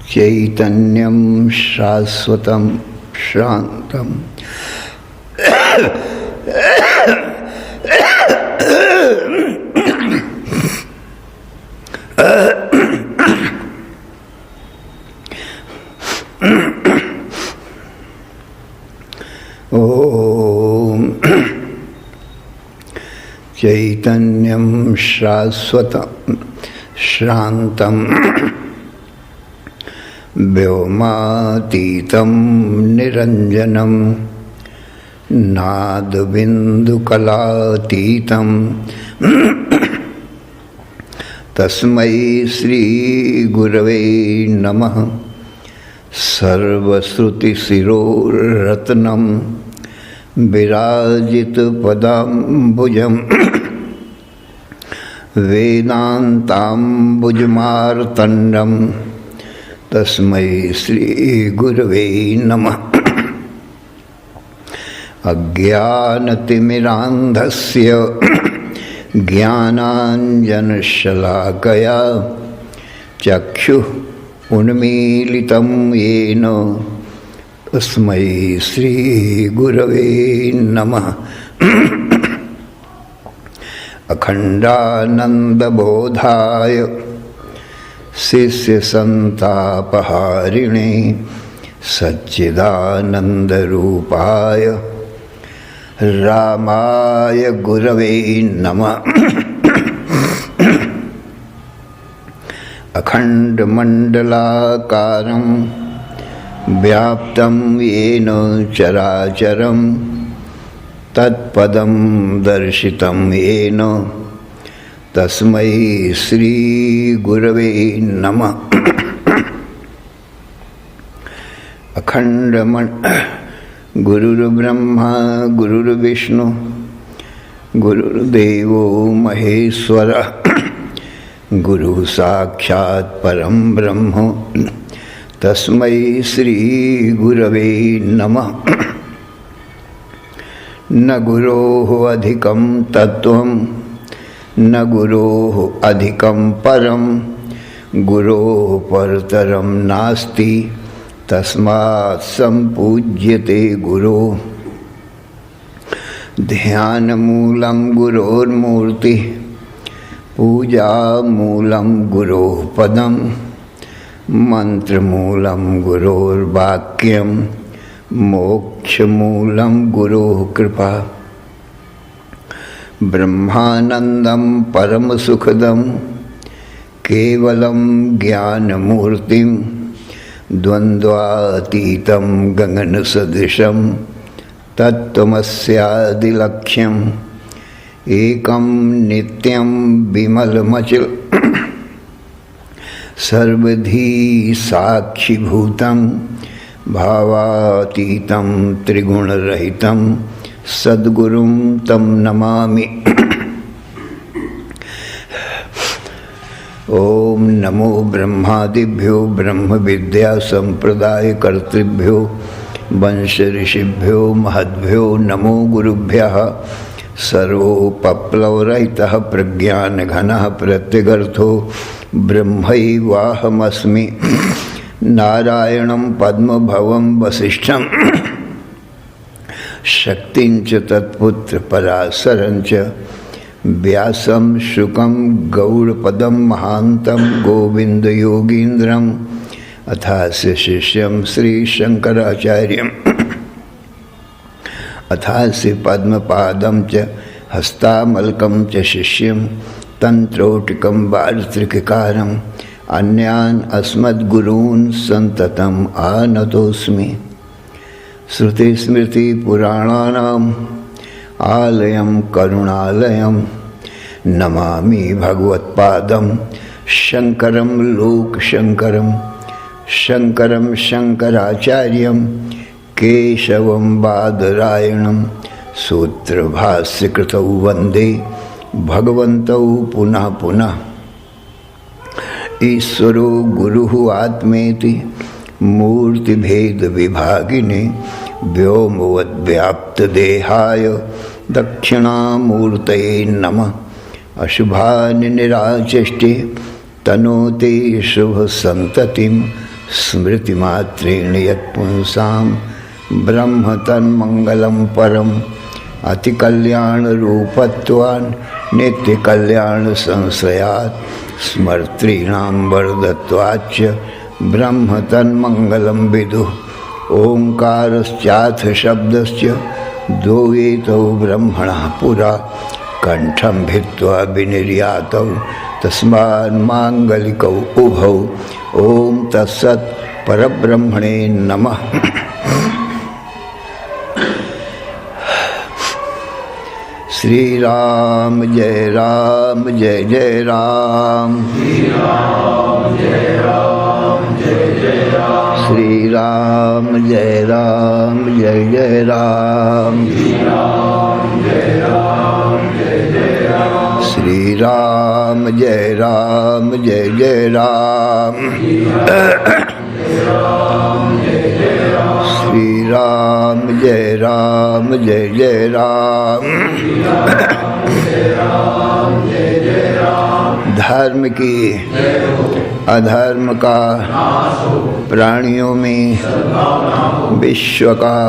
चैतन्यं शाश्वतं शान्तं ओम चैतन्यं शाश्वतं शान्तं व्योमातीतं निरञ्जनं नादबिन्दुकलातीतं तस्मै श्रीगुरवे नमः। सर्वश्रुतिशिरोरत्नं विराजितपदाम्बुजं वेदान्ताम्बुजमार्तण्डं तस्मै श्रीगुरवे नमः। अज्ञानतिमिरान्धस्य ज्ञानाञ्जनशलाकया चक्षुः उन्मीलितं येन तस्मै श्रीगुरवे नमः। अखण्डानन्दबोधाय शिष्यसन्तापहारिणे सच्चिदानन्दरूपाय रामाय गुरवे नमः। अखण्डमण्डलाकारं व्याप्तं येन चराचरं तत्पदं दर्शितं येन तस्मै श्रीगुरवे नमः। गुरुर्ब्रह्मा गुरुर्विष्णु गुरुर्देवो महेश्वरः गुरु साक्षात् परं ब्रह्म तस्मै श्रीगुरवे नमः। न गुरोः अधिकं तत्त्वं न गुरोः अधिकं परं गुरोः परतरं नास्ति तस्मात् सम्पूज्यते गुरोः। ध्यानमूलं गुरोर्मूर्तिः पूजामूलं गुरोः पदं मन्त्रमूलं गुरोर्वाक्यं मोक्षमूलं गुरोः कृपा। ब्रह्मानन्दं परमसुखदं केवलं ज्ञानमूर्तिं द्वन्द्वातीतं गगनसदृशं तत्त्वमस्यादिलक्ष्यम् एकं नित्यं विमलमचल सर्वधी साक्षिभूतं भावातीतं त्रिगुणरहितं सद्गुरुं तं नमामि। ओम नमो ब्रह्मादिभ्यो ब्रह्म विद्या संप्रदाय कर्तृभ्यो वंश ऋषिभ्यो महद्भ्यो नमो गुरुभ्यः। सर्वोपप्लवरहितः प्रज्ञानघनः प्रत्यगर्थो ब्रह्मैवाहमस्मि। नारायणं पद्मभवं वसिष्ठं शक्तिं च तत्पुत्र पराशरं च व्यासं शुकं गौड़पदं महान्तं गोविन्दयोगीन्द्रम् अथास्य शिष्यं श्रीशङ्कराचार्यम् अथास्य पद्मपादं च हस्तामलकं च शिष्यं तन्त्रोटिकं वार्त्रिककारम् अन्यान् अस्मद्गुरून् सन्ततम् आनतोऽस्मि। श्रुतिस्मृतिपुराणानाम् आलयं करुणालयं नमामि भगवत्पादं शङ्करं लोकशङ्करं शङ्करं शङ्कराचार्यं केशवं बादरायणं सूत्रभाष्यकृतौ वन्दे भगवन्तौ पुनः पुनः। ईश्वरो गुरुः आत्मेति मूर्तिभेदविभागिने व्योमवद्व्याप्तदेहाय दक्षिणामूर्तये नमः। अशुभानि निराचष्टे तनोते शुभसन्ततिं स्मृतिमात्रेण यत्पुंसां ब्रह्म तन्मंगलं परम अतिकल्याणरूपत्वान् नित्यकल्याणसंश्रयात् स्मर्तॄणां वरदत्वाच्च ब्रह्म तन्मंगलं विदुः। ओंकारश्चाथ शब्दस्य द्वैतौ ब्रह्मणः पुरा कंठं भित्त्वा विनिर्यातौ तस्मान्माङ्गलिकौ उभौ। ओम तत्सत् परब्रह्मणे नमः। श्री राम जय राम जय जय राम। श्री राम जय राम जय जय राम। श्री राम जय राम जय जय राम। श्री राम जय राम जय जय राम। श्री राम जय राम जय जय राम। धर्म की अधर्म का प्राणियों में विश्व का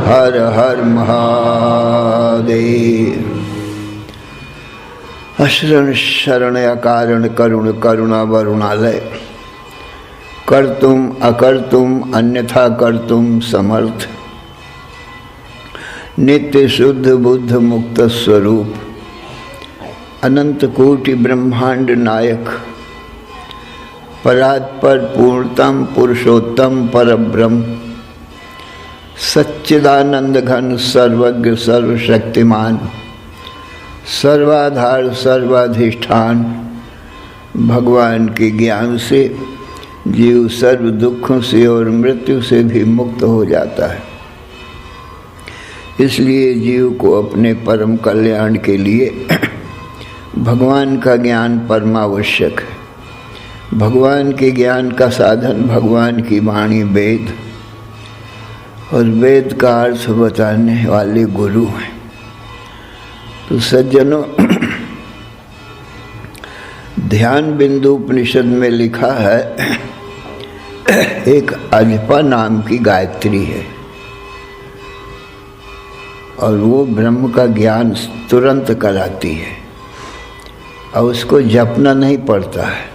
हर हर महादेव। अशरण शरण अकारण करुण करुणा वरुणालय कर्तुम अकर्तुम अन्यथा कर्तुम समर्थ नित्य शुद्ध बुद्ध मुक्त स्वरूप अनंत कोटि ब्रह्मांड नायक परात्पर पूर्णतम पुरुषोत्तम परब्रह्म सच्चिदानंद घन सर्वज्ञ सर्वशक्तिमान सर्वाधार सर्वाधिष्ठान भगवान के ज्ञान से जीव सर्व दुखों से और मृत्यु से भी मुक्त हो जाता है। इसलिए जीव को अपने परम कल्याण के लिए भगवान का ज्ञान परमावश्यक है। भगवान के ज्ञान का साधन भगवान की वाणी वेद और वेद का अर्थ बताने वाले गुरु हैं। तो सज्जनों, ध्यान बिंदु उपनिषद में लिखा है एक अजपा नाम की गायत्री है और वो ब्रह्म का ज्ञान तुरंत कराती है और उसको जपना नहीं पड़ता है।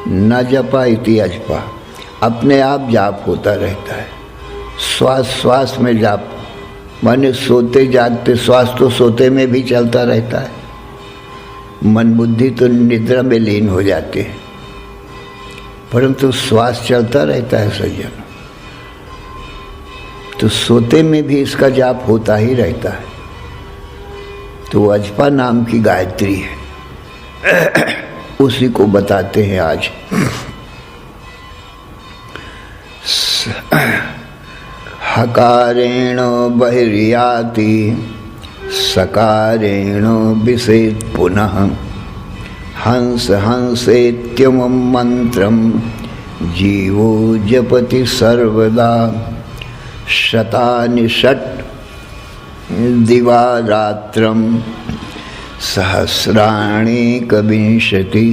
न जपा इति अजपा, अपने आप जाप होता रहता है। श्वास श्वास में जाप, माने सोते जागते श्वास तो सोते में भी चलता रहता है। मन बुद्धि तो निद्रा में लीन हो जाते हैं, परंतु श्वास चलता रहता है सज्जन। तो सोते में भी इसका जाप होता ही रहता है। तो अजपा नाम की गायत्री है, उसी को बताते हैं आज। हकारेण बहिर्याति सकारेण विसेत् पुनः हंस हंसेत्यमुं मंत्रं जीवो जपति सर्वदा शतानि षट् दिवारात्रं सहस्राण्येकविंशति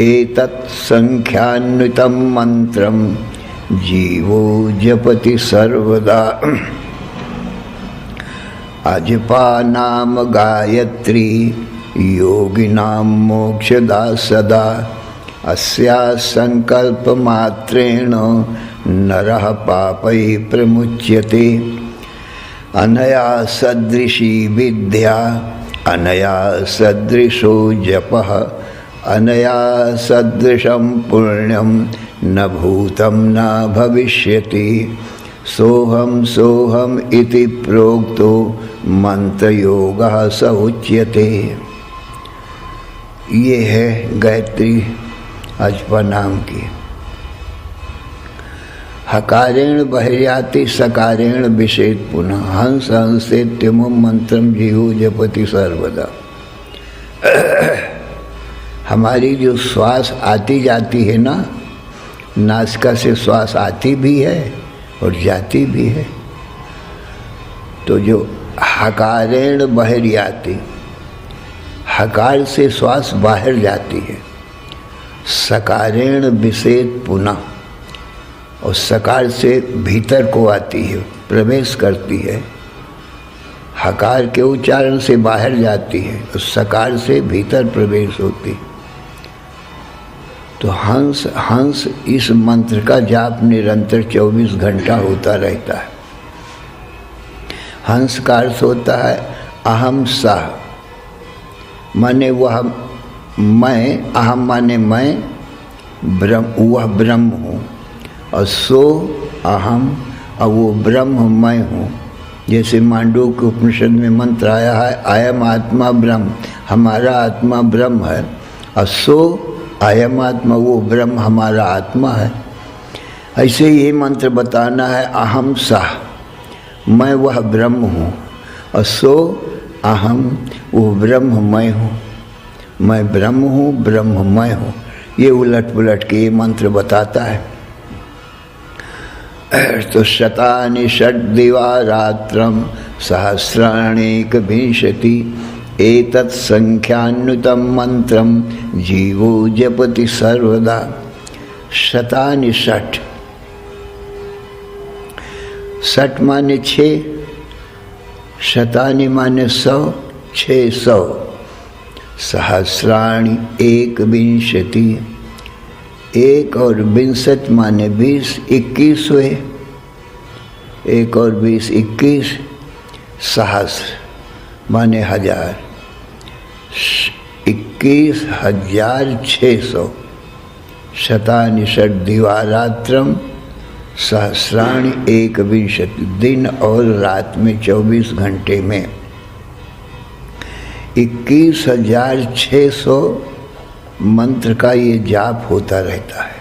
एतत् संख्यान्वितं मंत्रं जीवो जपति सर्वदा। अजपा नाम गायत्री योगिनां मोक्षदा सदा अस्या संकल्प मात्रेण नरः पापै प्रमुच्यते। अनया सदृशी विद्या अनया सदृशो जपः अनया सदृशं पुण्यं न भूतं न भविष्यति। सोहम सोहम इति प्रोक्तो मंत्रयोगः स उच्यते। ये है गायत्री अजपा नाम की। हकारेण बहिर्याति सकारेण विषेत् पुनः हंस हंसेत्यमुं मंत्रं जीवो जपति सर्वदा। हमारी जो श्वास आती जाती है ना, नासिका से श्वास आती भी है और जाती भी है। तो जो हकारेण बहिर्याति, हकार से श्वास बाहर जाती है, सकारेण विषेत् पुनः, और सकार से भीतर को आती है, प्रवेश करती है। हकार के उच्चारण से बाहर जाती है और सकार से भीतर प्रवेश होती है। तो हंस हंस इस मंत्र का जाप निरंतर 24 घंटा होता रहता है। हंस का अर्थ होता है अहम सह, माने वह मैं, अहम माने मैं, ब्रह्म वह ब्रह्म हूँ, और सो अहम, और वो ब्रह्म मैं हूँ। जैसे मांडू के उपनिषद में मंत्र आया है अयम आत्मा ब्रह्म, हमारा आत्मा ब्रह्म है, और सो अयम आत्मा, वो ब्रह्म हमारा आत्मा है। ऐसे ही ये मंत्र बताना है अहम सह, मैं वह ब्रह्म हूँ, और सो अहम, वो ब्रह्म मैं हूँ। मैं ब्रह्म हूँ, ब्रह्म मैं हूँ। ये उलट पुलट के ये मंत्र बताता है। तो शतानि षड्दिवारात्रं सहस्राण्येकविंशति एतत् संख्यान्वितं मंत्रं जीवो जपति सर्वदा। शतानि षट्, षट् माने 6, शतानि माने 100, 600, सहस्राणि एकविंशति, 1 और 62 माने 20, 21 हुए, 1 और 20 21, सहस्र माने 1000, 21,600। शतानि षड्दिवारात्रं सहस्राणि एकविंशति, दिन और रात में 24 घंटे में 21,600 मंत्र का ये जाप होता रहता है।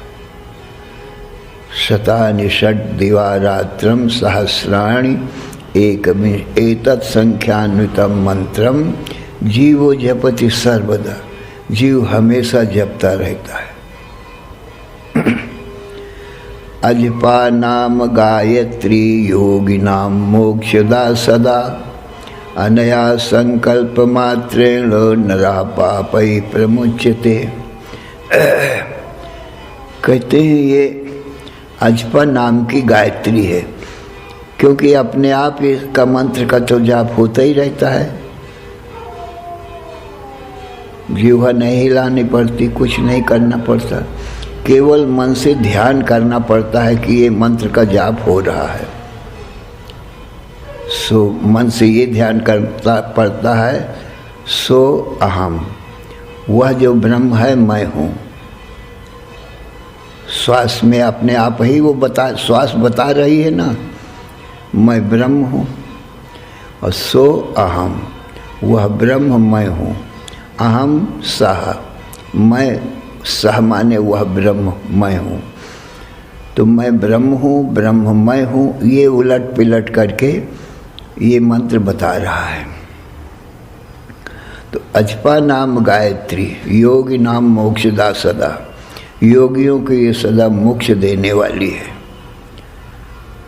शतानि षड्दिवारात्रं सहस्राणि एतत् संख्यान्वितं मंत्रम जीवो जपति सर्वदा, जीव हमेशा जपता रहता है। अजपा नाम गायत्री योगिनां मोक्षदा सदा, अनया संकल्प मात्रेण नरा पापै प्रमुच्यते। कहते हैं ये अजपा नाम की गायत्री है, क्योंकि अपने आप इसका मंत्र का तो जाप होता ही रहता है। जीवा नहीं हिलानी पड़ती, कुछ नहीं करना पड़ता, केवल मन से ध्यान करना पड़ता है कि ये मंत्र का जाप हो रहा है। सो मन से ये ध्यान करना पड़ता है, सो अहम, वह जो ब्रह्म है मैं हूँ। श्वास में अपने आप ही वो श्वास बता रही है ना, मैं ब्रह्म हूँ, और सो अहम, वह ब्रह्म मैं हूँ। अहम सह, मैं, सह माने वह ब्रह्म मैं हूँ। तो मैं ब्रह्म हूँ, ब्रह्म मैं हूँ, ये उलट पिलट करके ये मंत्र बता रहा है। तो अजपा नाम गायत्री, योगी नाम मोक्षदा सदा, योगियों को ये सदा मोक्ष देने वाली है।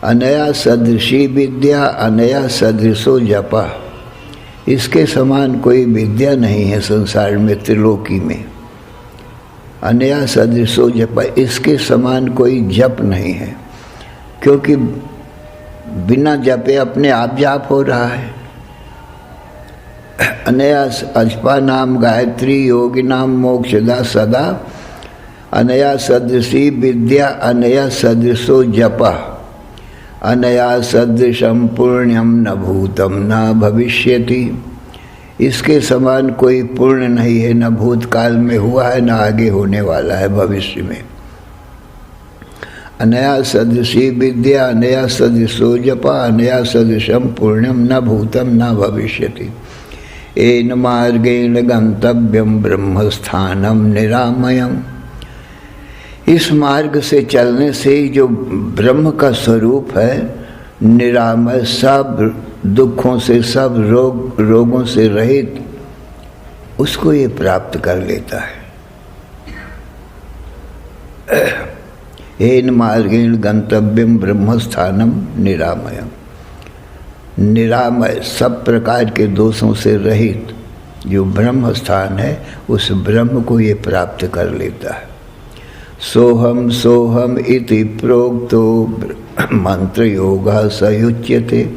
अनया सदृशी विद्या अनया सदृशो जपा, इसके समान कोई विद्या नहीं है संसार में, त्रिलोकी में। अनया सदृशो जपा, इसके समान कोई जप नहीं है, क्योंकि बिना जपे अपने आप जाप हो रहा है। अनया अजपा नाम गायत्री योगी नाम मोक्षदा सदा, अनया सदृशी विद्या अनया सदृशो जपा, अनया सदृशम पुण्यम न भूतम न भविष्यति, इसके समान कोई पुण्य नहीं है, न भूतकाल में हुआ है न आगे होने वाला है भविष्य में। अनया सदृशी विद्या अनया सदृशो जपा, अनया सदृशम पुण्यम न भूतम न भविष्यति, एन मार्गेण गंतव्यम ब्रह्मस्थानम निरामयम। इस मार्ग से चलने से जो ब्रह्म का स्वरूप है निरामय, सब दुखों से, सब रोगों से रहित, उसको ये प्राप्त कर लेता है। एन मार्गेण गंतव्यम ब्रह्मस्थानम निरामयम, निरामय, सब प्रकार के दोषों से रहित जो ब्रह्म स्थान है, उस ब्रह्म को ये प्राप्त कर लेता है। सोहम सोहम इति प्रोक्तो मंत्र योगा सयुच्यते।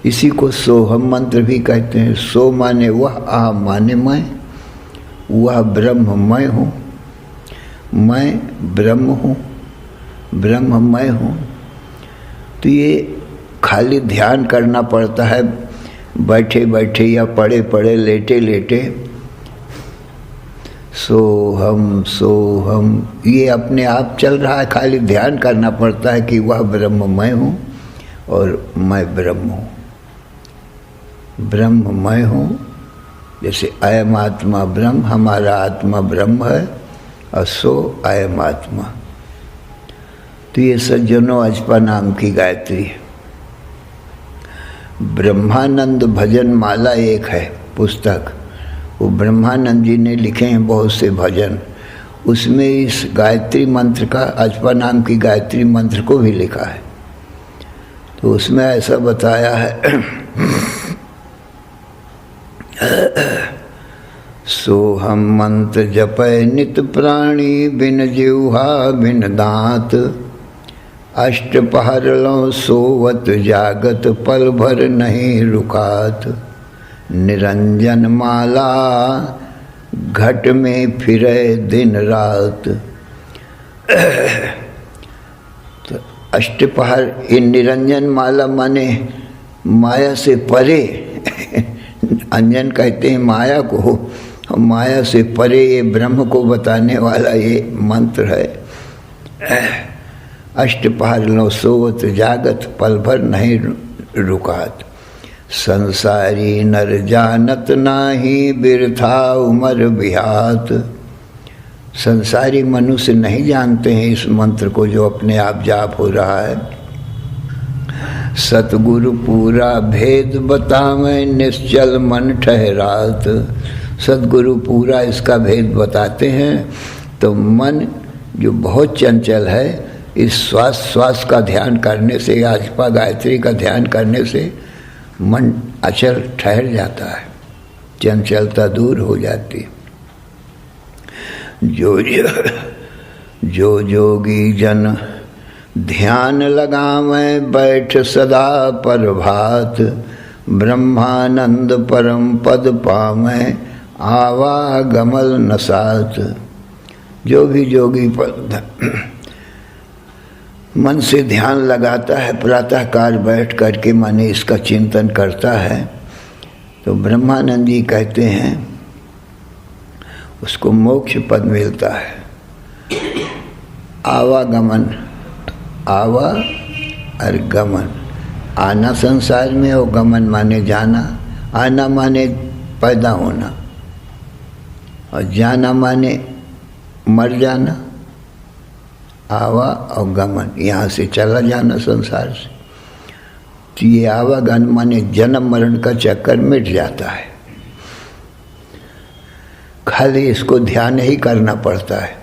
इसी को सोहम मंत्र भी कहते हैं। सो माने वह, आ माने मैं, वह ब्रह्म मैं हूँ, मैं ब्रह्म हूँ, ब्रह्म मैं हूँ। तो ये खाली ध्यान करना पड़ता है, बैठे बैठे या पड़े पड़े, लेटे लेटे। सोहम सोहम ये अपने आप चल रहा है, खाली ध्यान करना पड़ता है कि वह ब्रह्म मैं हूँ और मैं ब्रह्म हूँ। ब्रह्म मैं हूँ, जैसे अयम आत्मा ब्रह्म, हमारा आत्मा ब्रह्म है और सो अयम आत्मा। तो ये सज्जनों अजपा नाम की गायत्री है। ब्रह्मानंद भजन माला एक है पुस्तक, वो ब्रह्मानंद जी ने लिखे हैं बहुत से भजन। उसमें इस गायत्री मंत्र का, अजपा नाम की गायत्री मंत्र को भी लिखा है। तो उसमें ऐसा बताया है सोहम मंत्र जपय नित प्राणी, बिन जिह्वा बिन दांत, अष्ट पहर लो सोवत जागत, पल भर नहीं रुकात, निरंजन माला घट में फिरे दिन रात। तो अष्टपहर, ये निरंजन माला माने माया से परे, अंजन कहते हैं माया को, माया से परे ये ब्रह्म को बताने वाला ये मंत्र है। अष्टपहर लो सोवत जागत, पल भर नहीं रुकात, संसारी नर जानत नाही, बिरथा उमर बिहात। संसारी मनुष्य नहीं जानते हैं इस मंत्र को जो अपने आप जाप हो रहा है। सतगुरु पूरा भेद बतावे, निश्चल मन ठहरात। सतगुरु पूरा इसका भेद बताते हैं तो मन जो बहुत चंचल है, इस श्वास का ध्यान करने से, आजपा गायत्री का ध्यान करने से मन अचल ठहर जाता है, चंचलता दूर हो जाती। जो जोगी जन ध्यान लगावे, बैठ सदा प्रभात, ब्रह्मानंद परम पद पावे, आवागमल न साथ। जो भी जोगी मन से ध्यान लगाता है, प्रातःकाल बैठ करके माने इसका चिंतन करता है, तो ब्रह्मानंद जी कहते हैं उसको मोक्ष पद मिलता है। आवागमन, आवा और गमन, आना संसार में और गमन माने जाना। आना माने पैदा होना और जाना माने मर जाना। आवा और गमन, यहाँ से चला जाना संसार से। तो ये आवागमन माने जन्म मरण का चक्कर मिट जाता है, खाली इसको ध्यान ही करना पड़ता है।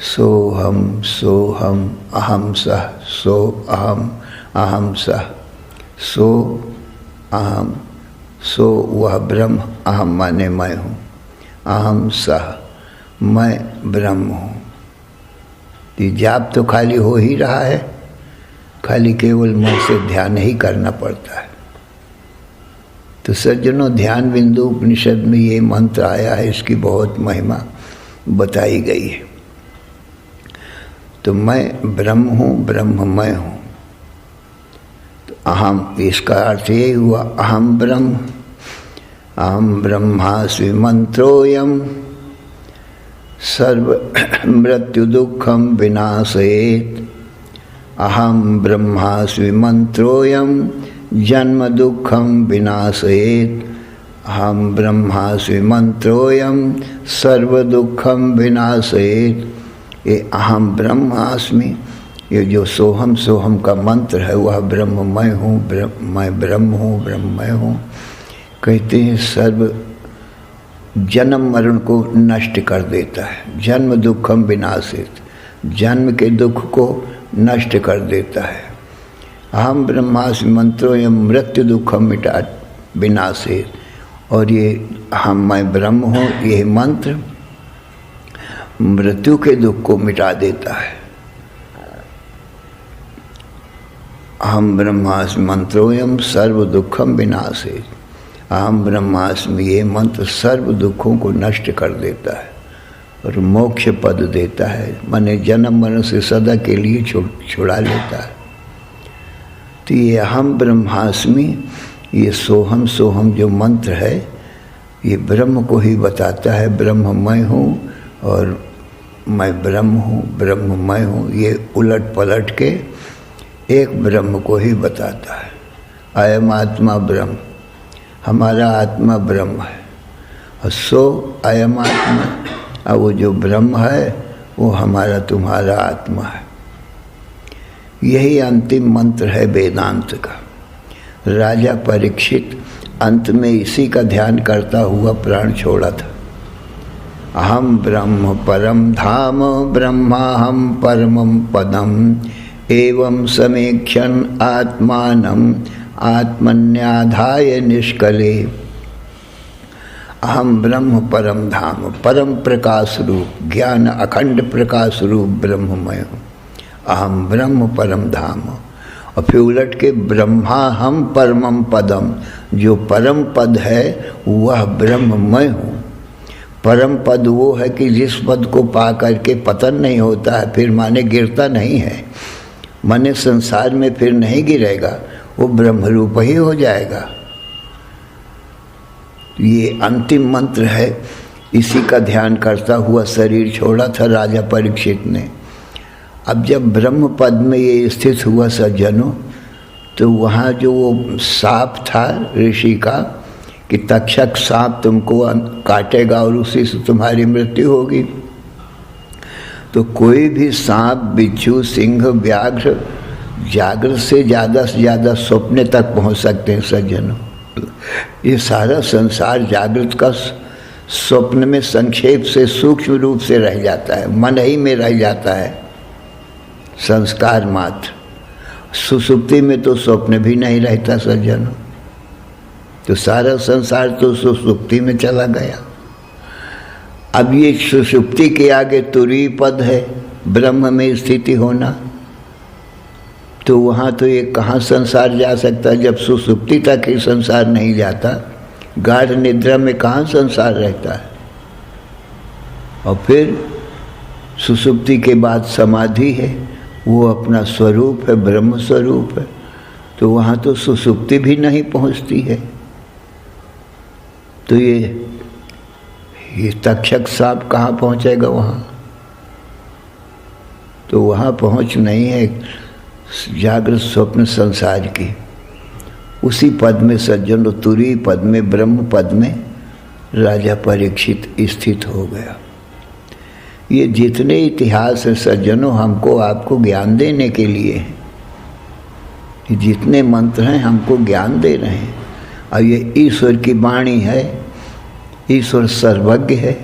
सोहम सोहम अहम सह, सो अहम अहम सह, सो अहम, सो वह ब्रह्म, अहम माने मैं हूँ, अहम सह मैं ब्रह्म हूँ। ये जाप तो खाली हो ही रहा है, खाली केवल मन से ध्यान ही करना पड़ता है। तो सज्जनों, ध्यान बिंदु उपनिषद में ये मंत्र आया है, इसकी बहुत महिमा बताई गई है। तो मैं ब्रह्म हूँ, ब्रह्म मैं हूँ। तो अहम, इसका अर्थ ये हुआ अहम ब्रह्म, अहम ब्रह्मास्मि मंत्रोयम सर्व मृत्यु दुखम विनाशयेत, अहम ब्रह्मास्मि मंत्रोयम जन्म दुखम विनाशयेत, अहम ब्रह्मास्मि मंत्रोयम सर्व दुखम विनाशयेत। ये अहम ब्रह्मास्मि, ये जो सोहम सोहम का मंत्र है वह ब्रह्म मैं हूँ, मैं ब्रह्म हूँ, ब्रह्म मैं हूँ। कहते हैं सर्व जन्म मरण को नष्ट कर देता है, जन्म दुखम विनाशित, जन्म के दुख को नष्ट कर देता है। अहम ब्रह्मास्मि मंत्रोयम मृत्यु दुखम मिटा विनाशित। और ये हम मैं ब्रह्म हूँ, ये मंत्र मृत्यु के दुख को मिटा देता है। अहम ब्रह्मास्मि मंत्रोयम सर्व दुखम विनाशे। अहम ब्रह्मास्मि ये मंत्र सर्व दुखों को नष्ट कर देता है और मोक्ष पद देता है, माने जन्म मरण से सदा के लिए छुड़ा लेता है। तो ये अहम ब्रह्मास्मि, ये सोहम सोहम जो मंत्र है, ये ब्रह्म को ही बताता है। ब्रह्म मैं हूँ और मैं ब्रह्म हूँ, ब्रह्म मैं हूँ, ये उलट पलट के एक ब्रह्म को ही बताता है। अयम आत्मा ब्रह्म, हमारा आत्मा ब्रह्म है, और सो अयम आत्मा, और वो जो ब्रह्म है वो हमारा तुम्हारा आत्मा है। यही अंतिम मंत्र है वेदांत का। राजा परीक्षित अंत में इसी का ध्यान करता हुआ प्राण छोड़ा था। अहम ब्रह्म परम धाम ब्रह्माहम परमं पदम एवं समीक्षण आत्मानं आत्मन्याधाय निष्कले। अहम ब्रह्म परम धाम, परम प्रकाश रूप, ज्ञान अखंड प्रकाश रूप ब्रह्ममय हूँ। अहम ब्रह्म परम धाम, और फिर उलट के ब्रह्मा हम परमम पदम, जो परम पद है वह ब्रह्ममय हूँ। परम पद वो है कि जिस पद को पा करके पतन नहीं होता है, फिर माने गिरता नहीं है, माने संसार में फिर नहीं गिरेगा, वो ब्रह्म रूप ही हो जाएगा। ये अंतिम मंत्र है। इसी का ध्यान करता हुआ शरीर छोड़ा था राजा परीक्षित ने। अब जब ब्रह्म पद में ये स्थित हुआ सज्जनों, तो वहाँ जो वो सांप था ऋषि का कि तक्षक सांप तुमको काटेगा और उसी से तुम्हारी मृत्यु होगी, तो कोई भी सांप, बिच्छू, सिंह, व्याघ्र जागृत से ज़्यादा स्वप्न तक पहुँच सकते हैं सज्जनों। ये सारा संसार जागृत का स्वप्न में संक्षेप से सूक्ष्म रूप से रह जाता है, मन ही में रह जाता है, संस्कार मात्र। सुसुप्ति में तो स्वप्न भी नहीं रहता सज्जनों, तो सारा संसार तो सुसुप्ति में चला गया। अब ये सुसुप्ति के आगे तुरीय पद है, ब्रह्म में स्थिति होना, तो वहाँ तो ये कहाँ संसार जा सकता है जब सुसुप्ति तक ही संसार नहीं जाता। गाढ़ निद्रा में कहाँ संसार रहता है। और फिर सुसुप्ति के बाद समाधि है, वो अपना स्वरूप है, ब्रह्म स्वरूप है, तो वहाँ तो सुसुप्ति भी नहीं पहुँचती है। तो ये तक्षक सांप कहाँ पहुँचेगा वहाँ, तो वहाँ पहुँच नहीं है जागृत स्वप्न संसार की। उसी पद में सज्जन, तुरीय पद में, ब्रह्म पद में राजा परीक्षित स्थित हो गया। ये जितने इतिहास है सज्जनों, हमको आपको ज्ञान देने के लिए हैं। ये जितने मंत्र हैं हमको ज्ञान दे रहे हैं, और ये ईश्वर की वाणी है। ईश्वर सर्वज्ञ है,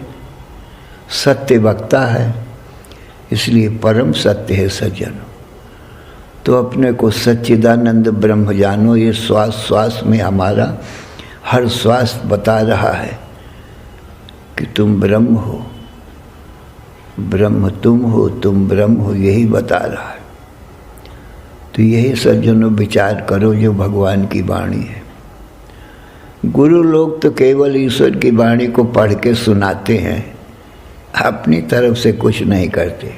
सत्य वक्ता है, इसलिए परम सत्य है सज्जनों। तो अपने को सच्चिदानंद ब्रह्म जानो। ये श्वास श्वास में हमारा हर श्वास बता रहा है कि तुम ब्रह्म हो, ब्रह्म तुम हो, तुम ब्रह्म हो, यही बता रहा है। तो यही सज्जनों विचार करो जो भगवान की वाणी है। गुरु लोग तो केवल ईश्वर की वाणी को पढ़ के सुनाते हैं, अपनी तरफ से कुछ नहीं करते,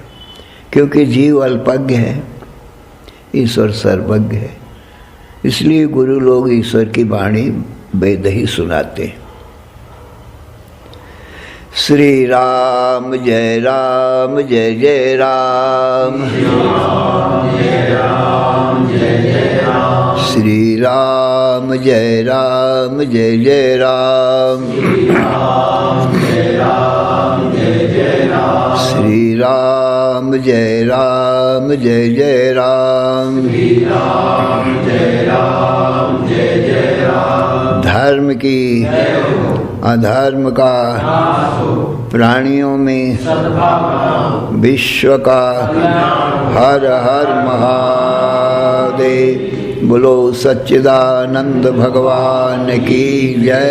क्योंकि जीव अल्पज्ञ है, ईश्वर सर्वज्ञ है। इसलिए गुरु लोग ईश्वर की वाणी वेद ही सुनाते हैं। श्री राम जय राम, जय जय राम, श्री राम जय राम, जय जय राम, श्री राम जय राम, जय जय राम, श्री राम जय राम, जय जय राम, श्री राम जय राम, जय जय राम, श्री राम जय राम, जय जय राम। धर्म की अधर्म का, प्राणियों में विश्व का, हर हर महादेव। बोलो सच्चिदानंद भगवान की जय।